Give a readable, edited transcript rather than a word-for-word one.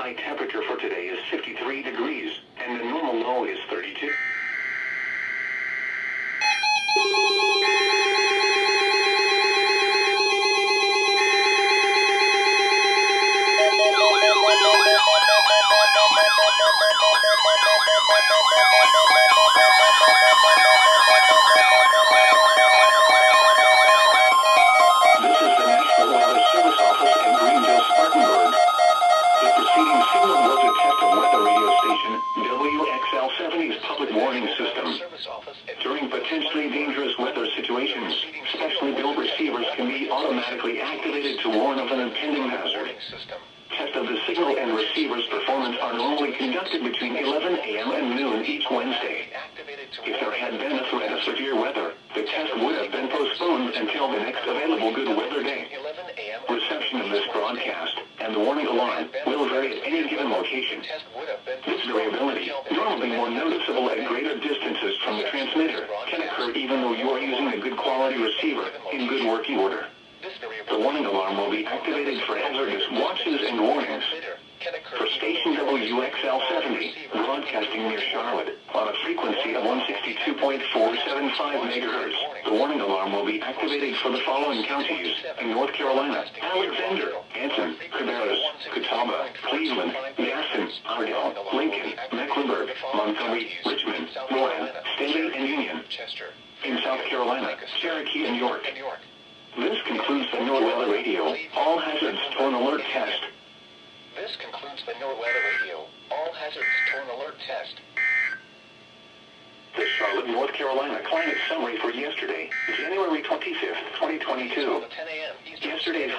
high temperature for today is 53 degrees, and the normal low is 32. This is the National Weather Service Office in Greenville, Spartanburg. The preceding signal was a test of weather radio station WXL70's public warning system. During potentially dangerous weather situations, specially built receivers can be automatically activated to warn of an impending hazard. Test of the signal and receiver's performance are normally conducted between 11 a.m. and noon each Wednesday. If there had been a threat of severe weather, the test would have been postponed until the next available good weather day. Reception of this broadcast and the warning alarm will vary at any given location. This variability, normally more noticeable at greater distances from the transmitter, can occur even though you are using a good quality receiver in good working order. The warning alarm will be activated for hazardous watches and warnings. For station WXL70, broadcasting near Charlotte, on a frequency of 162.475 MHz, the warning alarm will be activated for the following counties in North Carolina: Alexander, Anson, Cabarrus, Catawba, Cleveland, Madison, Ardell, Lincoln, Mecklenburg, Montgomery, Richmond, Warren, Stanley, and Union. In South Carolina, Cherokee, and York. This concludes the NOAA Weather Radio All Hazards Torn Alert Test. This concludes the NOAA Weather Radio All Hazards Torn Alert Test. The Charlotte, North Carolina climate summary for yesterday, January 25th, 2022. Yesterday's